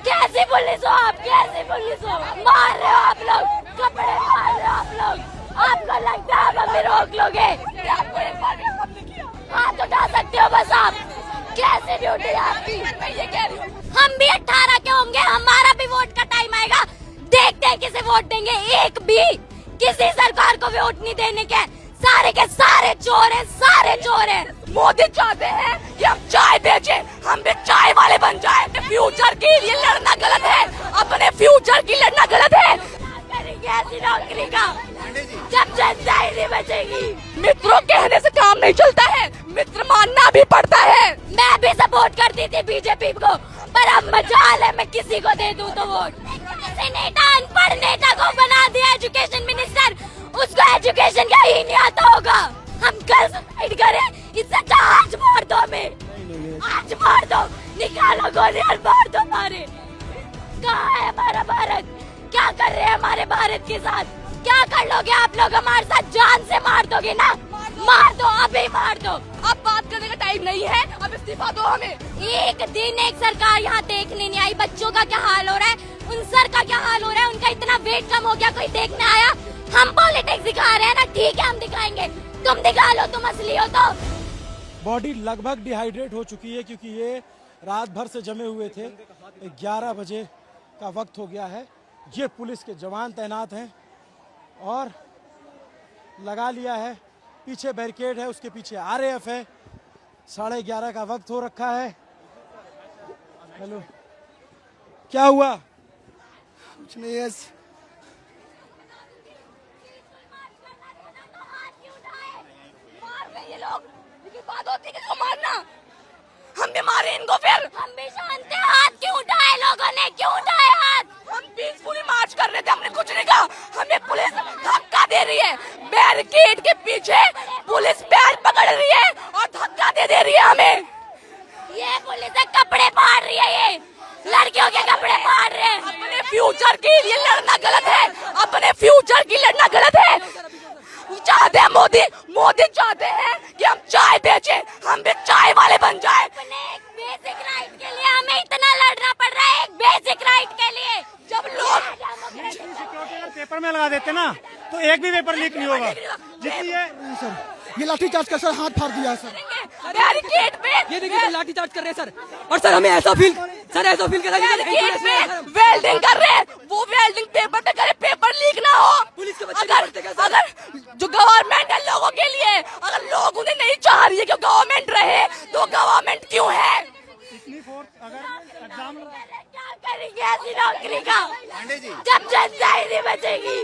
कैसी पुलिस हो आप, कैसी पुलिस हो? मार रहे हो आप लोग, कपड़े मार रहे हो आप लोग। आपको लगता है आप हमें रोक लोगे? हाथ उठा सकते हो बस आप। कैसी ड्यूटी है आपकी? मैं ये कह रही हूँ हम भी 18 के होंगे, हमारा भी वोट का टाइम आएगा। देखते हैं किसे वोट देंगे। एक भी किसी सरकार को वोट नहीं देने के। सारे के सारे चोर हैं, सारे चोर हैं। मोदी चाहते हैं कि हम चाय बेचें, हम भी चाय वाले बन जाएं। फ्यूचर के लिए लड़ना गलत है, अपने फ्यूचर की लड़ना गलत है। करेंगे ऐसी नौकरी का जब जनता ही नहीं बचेगी। मित्रों कहने से काम नहीं चलता है, मित्र मानना भी पड़ता है। मैं भी सपोर्ट करती थी बीजेपी को, पर अब मजाल है मैं किसी को दे दूं तो वोट। ऐसे नेता, अनपढ़ नेता को बना दिया एजुकेशन मिनिस्टर, उसको एजुकेशन का ही नहीं आता होगा। हम कल सुसाइड करें, इससे अच्छा आज मार दो हमें, आज मार दो, निकालो गोली और मार दो मारे। कहाँ है हमारा भारत? क्या कर रहे हैं हमारे भारत के साथ? क्या कर लोगे आप लोग हमारे साथ? जान से मार दोगे ना? मार दो, अभी मार दो। अब बात करने का टाइम नहीं है, अब इस्तीफा दो हमें। एक दिन एक सरकार यहाँ देखने नहीं आई। बच्चों का क्या हाल हो रहा है, उन सर का क्या हाल हो रहा है, उनका इतना वेट कम हो गया, कोई देखने आया? हम पॉलिटिक्स दिखा रहे हैं ना, ठीक है हम दिखाएंगे, तुम दिखा लो, तुम असली हो तो। बॉडी लगभग डिहाइड्रेट हो चुकी है क्योंकि ये रात भर से जमे हुए थे। 11 बजे का वक्त हो गया है। ये पुलिस के जवान तैनात हैं और लगा लिया है, पीछे बैरिकेड है, उसके पीछे आरएएफ है। 11:30 का वक्त हो रखा है। हेलो, क्या हुआ? कुछ नहीं है। ये लोग लेकिन बात होती है किसको मारना? हम भी मारे इनको फिर। हम भी शांत हैं। हाथ क्यों उठाए लोगों ने, क्यों उठाए हाथ? हम पीसफुली मार्च कर रहे थे, हमने कुछ नहीं कहा। हमें पुलिस धक्का दे रही है, बैरिकेड के पीछे पुलिस पैर पकड़ रही है और धक्का दे रही है हमें। ये पुलिस कपड़े फाड़ रही है, ये लड़कियों के कपड़े फाड़ रहे हैं। अपने फ्यूचर के लिए लड़ना गलत है, अपने फ्यूचर की लड़ना गलत है। चाहते हैं मोदी चाहते हैं कि हम चाय बेचें, हम भी चाय वाले बन जाएं। अपने एक बेसिक राइट के लिए हमें इतना लड़ना पड़ रहा है, एक बेसिक राइट के लिए। जब लोग सिक्योरिटी पेपर में लगा देते ना तो एक भी पेपर लीक नहीं होगा। जितनी ये लाठीचार्ज कर सर, हाथ फाड़ दिया सर। बैरिकेड पे ये देखिए लाठीचार्ज कर रहे हैं सर। और सर हमें ऐसा फील कर रहा है वेल्डिंग कर रहे हैं, वो वेल्डिंग पेपर पे करे, पेपर लीक ना हो। पुलिस के बच्चे अगर जो गवर्नमेंट है लोगों के लिए, अगर लोग उन्हें नहीं चाह रही है कि गवर्नमेंट रहे तो गवर्नमेंट क्यों है? इतनी फोर्स अगर एग्जाम क्या करेंगे ऐसी नौकरी का पांडे जी, जब जनता ही नहीं बचेगी?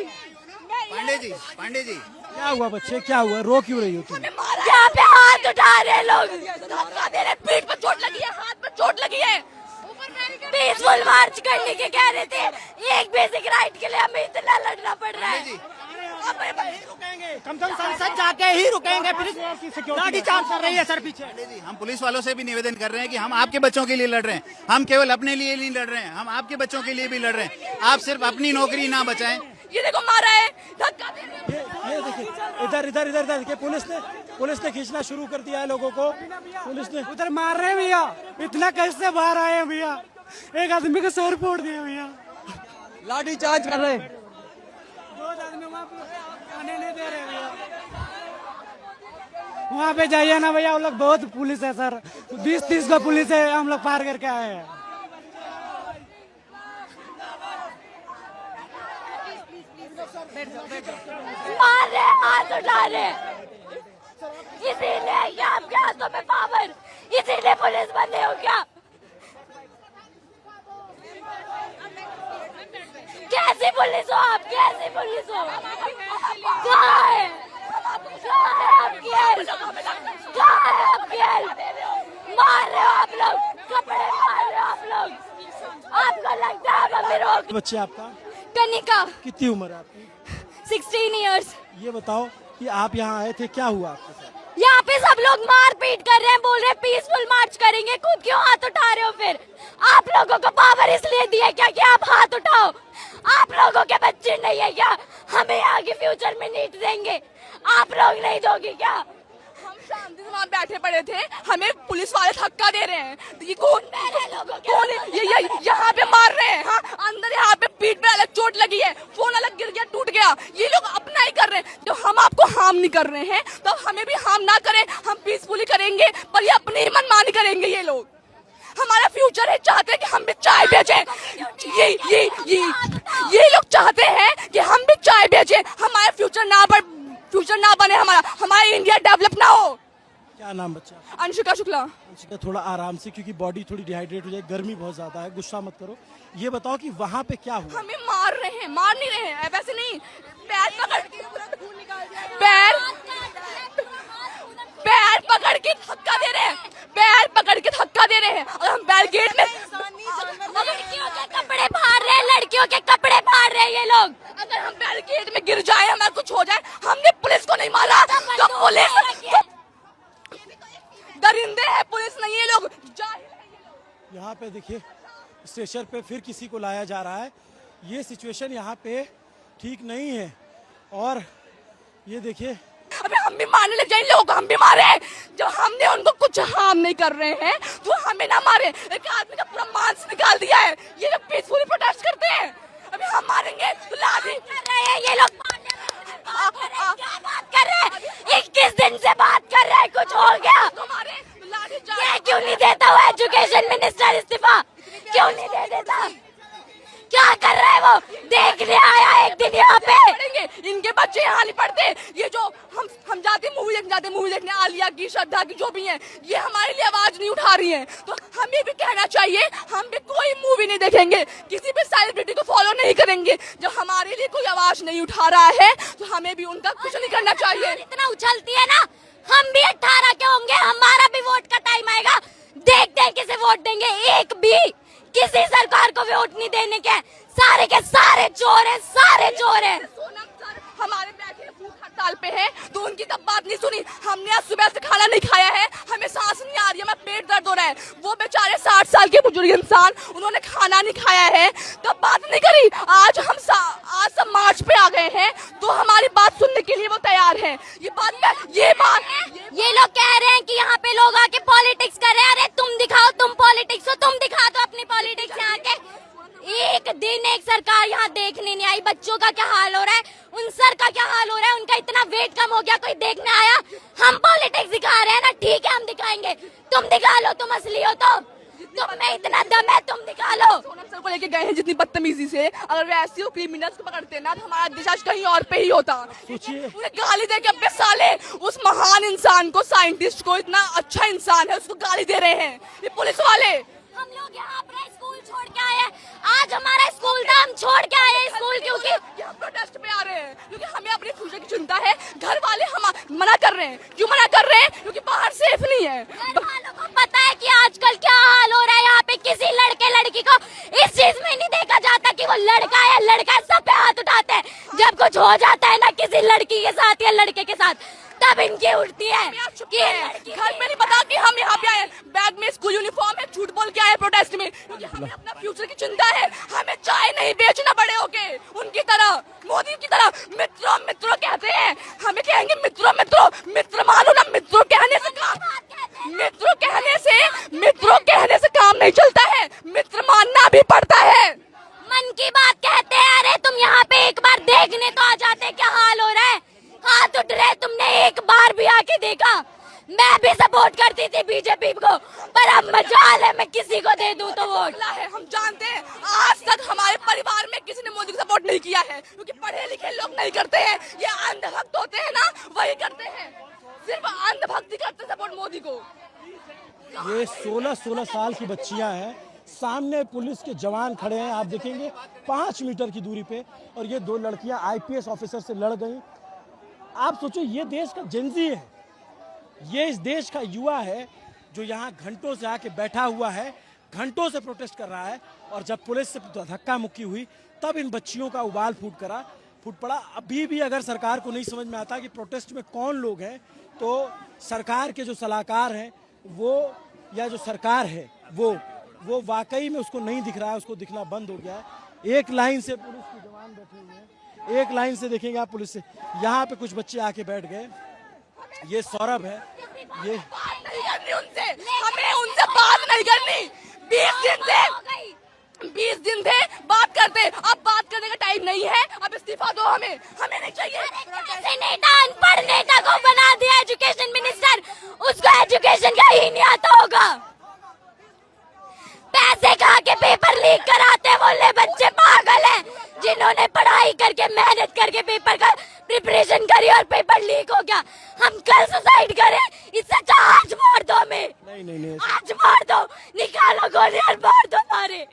पांडे जी क्या हुआ बच्चे, क्या हुआ? रो क्यों रही हो तुम? यहाँ पे हाथ उठा रहे हैं लोग, धक्का दे रहे, पीठ पे चोट लगी है, हाथ पे चोट लगी है। पीसफुल मार्च करने के कह रहे थे, एक बेसिक राइट के लिए हमें इतना लड़ना पड़ रहा है। कम से कम संसद जाके ही रुकेंगे। लाठीचार्ज कर रही है सर पीछे। पांडे जी, हम पुलिस वालों से भी निवेदन कर रहे हैं कि हम आपके बच्चों के लिए लड़ रहे हैं, हम केवल अपने लिए नहीं लड़ रहे हैं, हम आपके बच्चों के लिए भी लड़ रहे हैं। आप सिर्फ अपनी नौकरी ना बचाएं। ये देखो मारा है, धक्का दे रहे हैं। ये देखिए इधर देखिए, पुलिस ने खींचना शुरू कर दिया है लोगों को। पुलिस ने उधर मार रहे हैं भैया, इतना कैसे बाहर आए हैं भैया? एक आदमी का सर फोड़ दिया भैया, लाठीचार्ज कर रहे हैं। 2 आदमी वहाँ पे आने नहीं दे रहे भैया। वहाँ पे जाइए ना भैया, हम लोग बहुत पुलिस है सर, 20-30 का पुलिस है, हम लोग पार करके आए हैं। मार रहे, हाथ उठा रहे, इसीलिए क्या आपके हाथों में पावर, इसीलिए पुलिस बने हो क्या? कैसी पुलिस हो आप, कैसी पुलिस हो? कहाँ है आपकी हेल्प? कहाँ है आपकी हेल्प? मार रहे हो आप लोग, कपड़े मार रहे हो आप लोग। आपको लगता है हमें रोक? बच्चे आपका कनिका, कितनी उम्र है आपकी? 16 इयर्स। ये बताओ कि आप यहाँ आए थे, क्या हुआ आपके साथ? यहाँ पे सब लोग मार पीट कर रहे हैं, बोल रहे हैं पीसफुल मार्च करेंगे, खुद क्यों हाथ उठा रहे हो? फिर आप लोगों को पावर इसलिए दी है क्या कि आप हाथ उठाओ? आप लोगों के बच्चे नहीं है क्या? हमें आगे फ्यूचर में नीट देंगे, आप लोग नहीं दोगे क्या? हम शांति से वहाँ बैठे पड़े थे, हमें पुलिस वाले धक्का दे रहे हैं। ये कौन है लोगों के? कौन है? ये यहाँ पे कर रहे हैं तो हमें भी हार्म ना करें, हम पीसफुली करेंगे, पर ये अपनी ही मनमानी करेंगे। ये लोग हमारा फ्यूचर है, चाहते हैं कि हम भी चाय बेचें। ये लोग चाहते हैं कि हम भी चाय बेचें, हमारा फ्यूचर ना बने, हमारा इंडिया डेवलप ना हो। क्या नाम बच्चा? अंशिका शुक्ला। अंशिका, थोड़ा आराम से, क्योंकि बॉडी थोड़ी डिहाइड्रेट हो जाए, गर्मी बहुत ज्यादा है, गुस्सा मत करो। ये बताओ कि वहाँ पे क्या हुआ? हमें मार नहीं रहे हैं, वैसे नहीं, पैर पकड़ के धक्का दे रहे हैं, पैर पकड़ के धक्का दे रहे हैं। और हम बैरिकेड में लड़कियों के कपड़े फाड़ रहे हैं, लड़कियों के कपड़े फाड़ रहे हैं ये लोग। अगर हम बैरिकेड में गिर जाए, हमारा कुछ हो जाए, हमने पुलिस को नहीं मारा तो पुलिस दरिंदे हैं, पुलिस नहीं है, लोग जाहिल हैं। यहाँ पे देखिए, स्टेशन पे फिर किसी को लाया जा रहा है। ये सिचुएशन यहाँ पे ठीक नहीं है। और ये देखिए, अबे हम भी मारने लग जाए, लोग हम भी मारे, जब हमने उनको कुछ हार्म नहीं कर रहे हैं तो हमें ना मारे। एक आदमी का पूरा मांस निकाल दिया है, ये लोग पीसफुली प्रोटेस्ट करते हैं, अभी हम मारेंगे तो लाठी कर रहे हैं ये लोग। क्या बात कर रहे हैं? 21 दिन से बात कर रहे हैं, कुछ हो गया? ये क्यों नहीं देता वो एजुकेशन मिनिस्टर इस्तीफा? क्यों नहीं दे देता? क्या कर रहा है वो? देखने आया एक दिन यहाँ पे। इनके बच्चे यहाँ नहीं पढ़ते, ये जो हम जाते मूवी देखने आलिया की, श्रद्धा की, जो भी हैं, ये हमारे लिए आवाज नहीं उठा रही हैं। तो हमें भी कहना चाहिए, हम भी कोई मूवी नहीं देखेंगे, किसी भी सेलिब्रिटी को फॉलो नहीं करेंगे। जब हमारे लिए कोई आवाज नहीं उठा रहा है तो हमें भी उनका कुछ नहीं करना चाहिए। इतना उछलती है ना, हम भी 18 के होंगे, हमारा भी वोट का टाइम आएगा, देखते हैं किसे वोट देंगे। एक भी किसी सरकार को वोट नहीं देने के, सारे के सारे चोर हैं, सारे चोर हैं। सोनम सर हमारे बैठे भूख हड़ताल पे है तो उनकी तब बात नहीं सुनी। हमने आज सुबह से खाना नहीं खाया है, हमें सांस नहीं आ रही है, हमें पेट दर्द हो रहा है। वो बेचारे 60 साल के बुजुर्ग इंसान, उन्होंने खाना नहीं खाया है, तब बात नहीं करी। आज सब मार्च पे आ गए हैं तो हमारी बात सुनने के लिए वो तैयार हैं। ये लोग कह रहे हैं कि यहाँ पे लोग आके पॉलिटिक्स कर रहे हैं। अरे तुम दिखाओ, तुम पॉलिटिक्स हो, तुम दिखा दो अपनी पॉलिटिक्स यहाँ के। एक दिन एक सरकार यहाँ देखने नहीं आई। बच्चों का क्या हाल हो रहा है, उन सर का क्या हाल हो रहा है, उनका इतना वेट कम हो गया, कोई देखने आया? हम पॉलिटिक्स दिखा रहे हैं ना, ठीक है हम दिखाएंगे, तुम दिखा लो, तुम असली हो तो। तुम में इतना दम है, तुम दिखा लो। सोनम सर को लेके गए हैं जितनी बदतमीजी से, अगर वैसे वो क्रिमिनल्स को पकड़ते ना तो हमारा देश आज कहीं और पे ही होता। उन्हें गाली दे के, अपने साले उस महान इंसान को, साइंटिस्ट को, इतना अच्छा इंसान है, उसको गाली दे रहे हैं ये पुलिस वाले। हम लोग यहाँ अपना स्कूल छोड़ के आए हैं, आज हमारा स्कूल था, हम छोड़ के आए हैं स्कूल क्योंकि हम प्रोटेस्ट पे आ रहे हैं, क्योंकि हमें अपने फ्यूचर की चिंता है। घर वाले हम मना कर रहे हैं, क्यों मना कर रहे हैं? क्योंकि बाहर सेफ नहीं है। घर वालों को पता है कि आजकल क्या हाल हो रहा है यहाँ पे। किसी लड़के लड़की को इस चीज में नहीं देखा जाता कि वो लड़का है, लड़का है, सब पे हाथ उठाते हैं। जब कुछ हो जाता है ना किसी लड़की के साथ या लड़के के साथ, तब इनकी उठती है कि घर में नहीं पता कि हम यहाँ पे आए, बैग में स्कूल यूनिफॉर्म है, झूठ बोल के आए प्रोटेस्ट में, क्योंकि हमें अपना फ्यूचर की चिंता है। हमें चाय नहीं बेचना बड़े होके उनकी तरह, मोदी की तरह। मित्रों मित्रों कहते हैं, हमें कहेंगे मित्रों मित्रों, मित्र मानो ना। मित्रों कहने से काम नहीं चलता है, मित्र मानना भी पड़ता है। मन की बात कहते हैं। अरे तुम यहाँ पे एक बार देखने तो आ जाते, क्या हाल हो रहा है। हाथ उठ रहे, तुमने एक बार भी आके देखा? मैं भी सपोर्ट करती थी बीजेपी को, पर अब मजाल है मैं किसी को दे दूं तो वोट। हम जानते हैं आज तक हमारे परिवार में किसी ने मोदी को सपोर्ट नहीं किया है, क्योंकि पढ़े लिखे लोग नहीं करते हैं। ये अंधभक्त होते हैं ना, वही करते हैं, सिर्फ अंधभक्ति करते हैं सपोर्ट मोदी को। ये 16 साल की बच्चियां हैं, सामने पुलिस के जवान खड़े हैं, आप देखेंगे 5 मीटर की दूरी पे, और ये 2 लड़कियां IPS ऑफिसर से लड़ गई। आप सोचो, ये देश का जेनजी है, ये इस देश का युवा है जो यहाँ घंटों से आके बैठा हुआ है, घंटों से प्रोटेस्ट कर रहा है। और जब पुलिस से धक्का मुक्की हुई तब इन बच्चियों का उबाल फूट पड़ा। अभी भी अगर सरकार को नहीं समझ में आता कि प्रोटेस्ट में कौन लोग हैं, तो सरकार के जो सलाहकार हैं वो, या जो सरकार है वो वाकई में उसको नहीं दिख रहा है, उसको दिखना बंद हो गया है। एक लाइन से पुलिस के जवान बैठे हुए हैं, एक लाइन से देखेंगे आप पुलिस से। यहाँ पे कुछ बच्चे आके बैठ गए, ये सौरभ है, ये बात नहीं करनी उनसे, हमें उनसे बात नहीं करनी। 20 दिन थे बात कर करते। अब बात करने का टाइम नहीं है, अब इस्तीफा दो हमें, हमें नहीं चाहिए। कैसे नेता अनपढ़ नेता को बना दिया एजुकेशन मिनिस्टर, उसको एजुकेशन का ही नहीं आता होगा। पैसे खा के पेपर लीक कराते बोले बच्चे पागल हैं, जिन्होंने पढ़ाई करके मेहनत करके पेपर का प्रिपरेशन करी और पेपर लीक हो गया। हम कल सुसाइड करें, इससे अच्छा आज मार दो हमें। नहीं आज मार दो, निकालो गोली और मार दो मारे।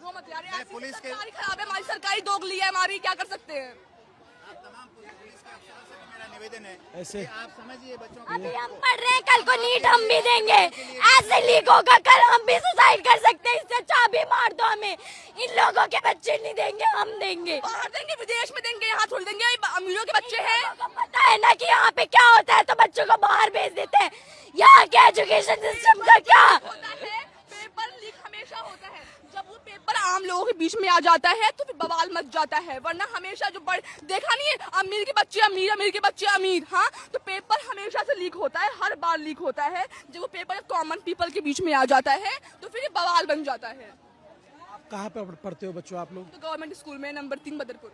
वो मत यार, मैं पुलिस के- सरकारी खराब है हमारी, सरकारी दोगली है हमारी, क्या कर सकते हैं। तमाम पुलिस के अफसर से भी मेरा निवेदन है ऐसे कि आप समझिए बच्चों को। अभी हम पढ़ रहे हैं, कल को नीट हम भी देंगे, ऐसे लीक होगा कल हम भी सुसाइड कर सकते हैं। इससे अच्छा अभी मार दो हमें। इन लोगों के बच्चे नहीं देंगे, हम देंगे। बाहर देंगे, विदेश में देंगे, यहाँ थोड़ी देंगे। ये अमीरों के बच्चे हैं। लोगों को पता है ना कि यहाँ पे क्या होता है, तो बच्चों को बाहर भेज देते हैं। यहाँ के एजुकेशन सिस्टम का क्या? होता है, पेपर लीक हमेशा होता है। जब वो पेपर आम लोगों के बीच में आ जाता है तो फिर बवाल मच जाता है, वरना हमेशा जो देखा नहीं है, अमीर के बच्चे अमीर, अमीर के बच्चे अमीर। हाँ, तो पेपर हमेशा से लीक होता है, हर बार लीक होता है। जब वो पेपर कॉमन पीपल के बीच में आ जाता है तो फिर ये बवाल बन जाता है। कहाँ पे पढ़ते हो बच्चों आप लोग? तो गवर्नमेंट स्कूल में नंबर 3 बदरपुर।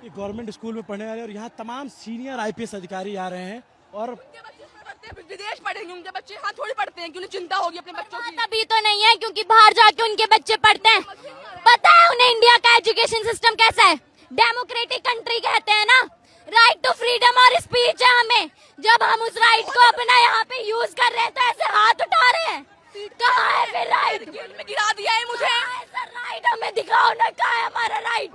ये गवर्नमेंट स्कूल में पढ़ने वाले और यहाँ तमाम सीनियर IPS अधिकारी आ रहे हैं और उनके बच्चे इसमें पढ़ते हैं, विदेश पढ़ेंगे उनके बच्चे, यहाँ थोड़ी पढ़ते हैं कि उन्हें चिंता होगी अपने बच्चों की। तभी तो नहीं है क्योंकि बाहर जाके उनके बच्चे पढ़ते हैं। पता है उन्हें इंडिया का एजुकेशन सिस्टम कैसा है? डेमोक्रेटिक कंट्री कहते हैं ना, राइट टू फ्रीडम और स्पीच है हमें। जब हम उस राइट को अपना यहाँ पे यूज कर रहे हैं तो ऐसे हाथ उठा रहे हैं। कहाँ है फिर राइट? जेल में गिरा दिया है मुझे। राइट हमें दिखाओ ना, कहाँ है हमारा राइट?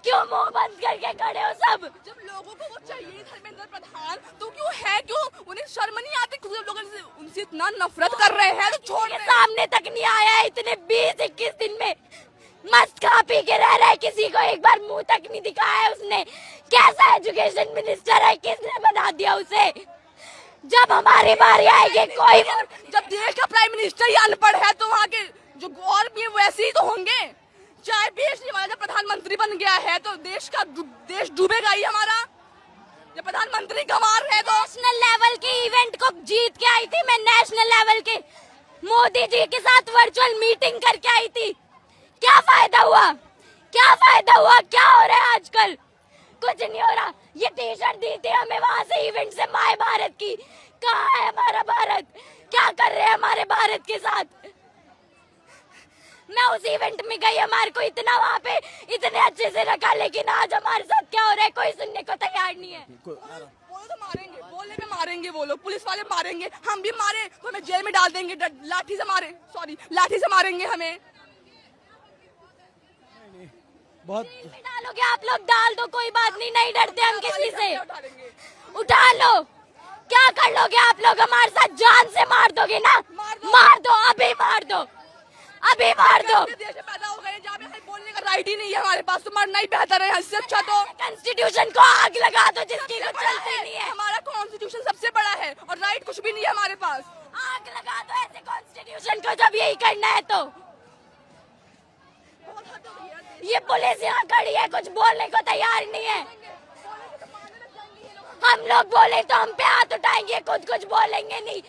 क्यों मुंह बंद करके खड़े हो सब? जब लोगों को वो चाहिए धर्मेंद्र प्रधान, तो क्यों है, क्यों उन्हें शर्म नहीं आती? खुद लोग उनसे इतना नफरत कर रहे हैं तो छोड़ के दे। सामने तक नहीं आया है इतने 20-21 दिन में। मस्त खा पी के रह रहा है, किसी को एक बार मुंह तक नहीं दिखाया है उसने। कैसा एजुकेशन मिनिस्टर है, किसने बना दिया उसे? जब हमारी बारी आएगी कोई, जब देश का प्राइम मिनिस्टर ही अनपढ़ है तो वहाँ के जो और भी वैसे ही तो होंगे। चाय बेचने वाला जब प्रधानमंत्री बन गया है तो देश डूबेगा ही हमारा। जब प्रधानमंत्री गंवार है तो नेशनल लेवल के इवेंट को जीत के आई थी मैं, नेशनल लेवल के मोदी जी के साथ वर्चुअल मीटिंग करके आई थी। क्या फायदा हुआ? क्या फायदा हुआ? क्या हो रहा है आजकल? कुछ नहीं हो रहा। ये टी-शर्ट दी थी हमें वहाँ से इवेंट से, माय भारत की। कहाँ है हमारा भारत? क्या कर रहे हैं हमारे भारत के साथ? मैं उस इवेंट में गई, हमारे को इतना वहाँ पे इतने अच्छे से रखा, लेकिन आज हमारे साथ क्या हो रहा है कोई सुनने को तैयार नहीं है। बोलो तो मारेंगे, बोलने पे मारेंगे वो लोग, पुलिस वाले मारेंगे, हम भी मारे तो हमें जेल में डाल देंगे, लाठी से मारेंगे हमें। बहुत डालोगे आप लोग, डाल दो, कोई बात नहीं, नहीं डरते हम किसी से। उठा लो, क्या कर लोगे आप लोग हमारे साथ? जान से मार दोगे ना? मार दो, अभी मार दो, अभी मार दो। देश में पैदा हो गए जहाँ पे हमें बोलने का राइट ही नहीं है हमारे पास, तो मरना ही बेहतर है। इससे अच्छा तो कॉन्स्टिट्यूशन को आग लगा दो जिसकी कुछ चलती नहीं है। हमारा कॉन्स्टिट्यूशन सबसे बड़ा है और राइट कुछ भी नहीं है हमारे पास। आग लगा दो ऐसे कॉन्स्टिट्यूशन को जब यही करना है तो। ये पुलिस यहाँ खड़ी है, कुछ बोलने को तैयार नहीं है। हम लोग बोले तो हम पे हाथ उठाएंगे, कुछ बोलेंगे नहीं।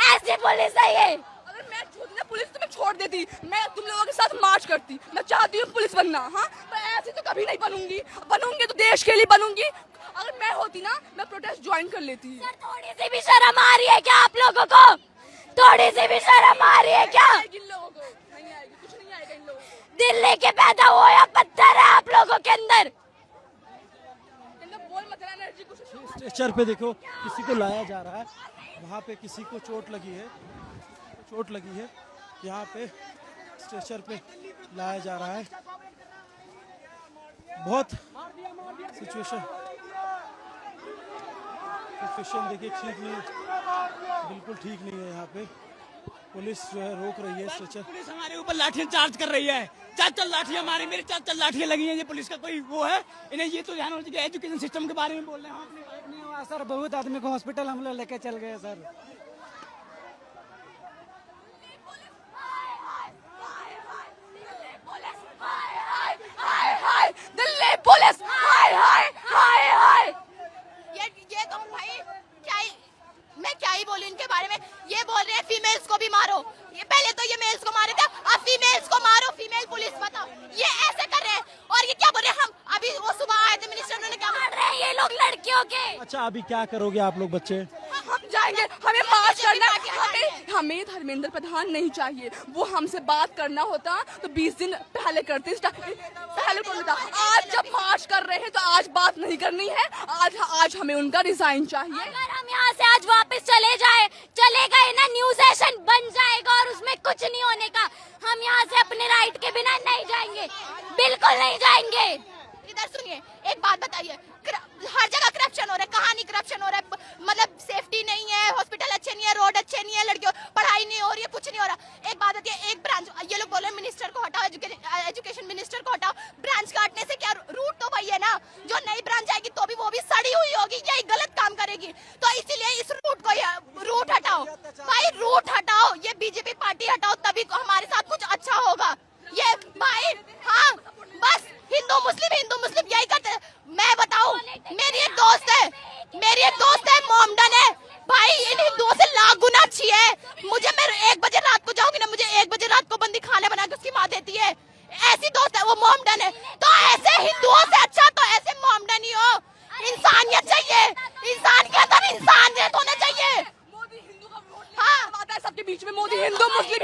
ऐसी पुलिस है ये। अगर मैं खुद ने पुलिस तो मैं छोड़ देती, मैं तुम लोगों के साथ मार्च करती। मैं चाहती हूँ पुलिस बनना, हाँ, पर ऐसी तो कभी नहीं बनूंगी तो देश के लिए बनूंगी। अगर मैं होती ना, मैं प्रोटेस्ट ज्वाइन कर लेती। सर थोड़ी सी भी शर्म आ रही है क्या आप लोगों को? थोड़ी सी भी शर्म आ रही है क्या? इन लोगों को नहीं आएगी, कुछ नहीं आएगा इन लोगों को। दिल लेके पैदा हुआ या पत्थर है आप लोगों के अंदर? इन लोग बोल मत रहा, एनर्जी कुछ नहीं। स्ट्रेचर पे देखो किसी को लाया जा रहा है, वहाँ पे किसी को चोट लगी है, यहाँ पे स्ट्रेचर पे लाया जा रहा है। बहुत सिचुएशन देखिए ठीक नहीं है, बिल्कुल ठीक नहीं है। यहाँ पे पुलिस जो है रोक रही है स्ट्रेचर। पुलिस हमारे ऊपर लाठियां चार्ज कर रही है। 4 लाठियां मारी, मेरी 4 लाठियां लगी हैं। ये पुलिस का कोई वो है? इन्हें ये तो ध्यान होना चाहिए। एजुकेशन सिस्टम के बारे में बोल रहे हैं हम नहीं हुआ सर, बहुत आदमी को हॉस्पिटल हम लोग लेके चल गए सर। दिल्ली पुलिस, हाय हाय हाय हाय। ये तो भाई क्या ही, मैं क्या ही बोलूं इनके बारे में। ये बोल रहे हैं फीमेल्स को भी मारो, ये पहले तो ये मेल्स को मारे थे, अब फीमेल्स को मारो, फीमेल पुलिस बताओ, ये ऐसे कर रहे हैं। और ये क्या बोल रहे हैं, हम अभी वो सुबह आए थे मिनिस्टर, उन्होंने क्या मार रहे हैं ये लोग लड़कियों के। अच्छा अभी क्या करोगे आप लोग बच्चे? हम जाएंगे, हमें मार्च करना है, हमें धर्मेंद्र प्रधान नहीं चाहिए। वो हमसे बात करना होता तो 20 दिन पहले करते, पहले कर लेता। आज जब मार्च कर रहे हैं तो आज बात नहीं करनी है, आज हमें उनका रिजाइन चाहिए। अगर हम यहाँ से आज वापस चले गए ना, न्यू सेशन बन जाएगा और उसमें कुछ नहीं होने का। हम यहाँ से अपने राइट के बिना नहीं जाएंगे, बिल्कुल नहीं जाएंगे। इधर सुनिए, एक बात बताइए, हर जगह करप्शन हो रहा है, कहाँ नहीं करप्शन हो रहा है, मतलब सेफ्टी नहीं है, हॉस्पिटल अच्छे नहीं है, रोड अच्छे नहीं है, लड़कियों पढ़ाई नहीं हो रही है, कुछ नहीं हो रहा। एक बात होती है, एक ब्रांच, ये लोग बोल रहे हैं मिनिस्टर को हटाओ, एजुकेशन मिनिस्टर को हटाओ। ब्रांच काटने से क्या, रूट तो वही है ना, जो नई ब्रांच आएगी तो भी वो भी सड़ी हुई होगी, यही गलत काम करेगी। तो इसीलिए इस रूट को, रूट हटाओ भाई, रूट हटाओ, ये बीजेपी पार्टी हटाओ, तभी हमारे साथ कुछ अच्छा होगा। ये भाई, हाँ बस हिंदू मुस्लिम यही करते हैं। मैं बताऊं, मेरी एक दोस्त है मोमडन है भाई, इन हिंदुओं से लाख गुना अच्छी है। मुझे, मैं 1 बजे रात को जाऊंगी ना, मुझे 1 बजे रात को बंदी खाने बना के उसकी माँ देती है। ऐसी दोस्त है वो, मोमडन है। तो ऐसे हिंदुओं से अच्छा तो ऐसे मोमडन ही हो। इंसानियत चाहिए, इंसान के अंदर इंसानियत होना चाहिए। हाँ, सबके बीच में मोदी हिंदू मुस्लिम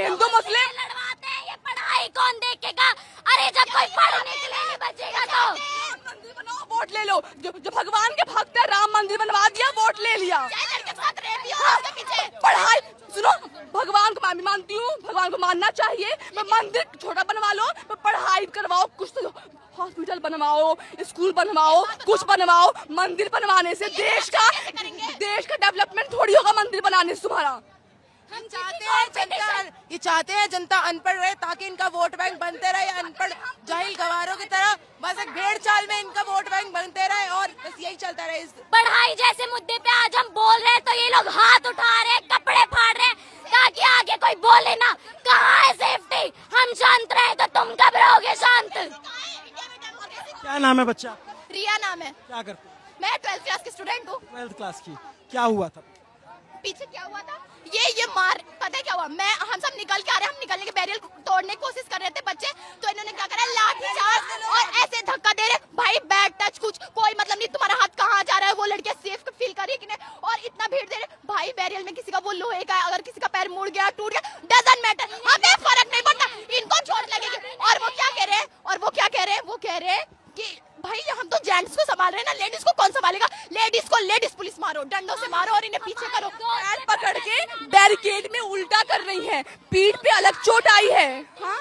लड़वाते हैं, ये पढ़ाई कौन देखेगा? अरे जब कोई पढ़ने के लिए नहीं बचेगा तो मंदिर बनाओ, वोट ले लो। जो भगवान के भक्त है, राम मंदिर बनवा दिया, वोट ले लिया। पढ़ाई सुनो, भगवान को मैं भी मानती हूँ, भगवान को मानना चाहिए। मंदिर छोटा बनवा लो, पढ़ाई करवाओ, कुछ तो हॉस्पिटल बनवाओ, स्कूल बनवाओ, कुछ बनवाओ। मंदिर बनवाने से देश का डेवलपमेंट थोड़ी होगा, मंदिर बनाने से तुम्हारा। हम चाहते हैं जनता अनपढ़ रहे, ताकि इनका वोट बैंक बनते रहे, अनपढ़ जाहिल गवारों की तरह बस एक भेड़ चाल में इनका वोट बैंक बनते रहे, और बस यही चलता रहे। पढ़ाई जैसे मुद्दे पे आज हम बोल रहे हैं तो ये लोग हाथ उठा रहे हैं, कपड़े फाड़ रहे हैं, ताकि आगे कोई बोले ना। कहाँ है सेफ्टी? हम शांत रहे तो तुम कब रहोगे शांत? क्या नाम है बच्चा? रिया नाम है। क्या करते? मैं 12th क्लास की स्टूडेंट हूँ। 12th क्लास की। क्या हुआ था पीछे? क्या हुआ था, ये मार, पता है क्या हुआ? हम सब निकल के आ रहे हैं, हम निकलने के बैरियर तोड़ने की कोशिश कर रहे थे बच्चे, तो इन्होंने क्या करा, लाठी चार्ज और ऐसे धक्का दे रहे। भाई बैड टच, कुछ कोई मतलब नहीं, तुम्हारा हाथ कहाँ जा रहा है, वो लड़कियां सेफ फील कर रही है कि नहीं, और इतना भीड़ दे रहे। भाई बैरियर में किसी का वो लोहे का, अगर किसी का पैर मुड़ गया, टूट गया, डजंट मैटर, हमें फर्क नहीं पड़ता, इनको चोट लगेगी। और वो क्या कह रहे हैं, वो कह रहे हैं कि भाई हम तो जेंट्स को संभाल रहे हैं ना, लेडीज को कौन संभालेगा? लेडीज पुलिस मारो, डंडों से मारो और इन्हें पीछे करो। पैर पकड़ के बैरिकेड में उल्टा कर रही है, पीठ पे अलग चोट आई है। हाँ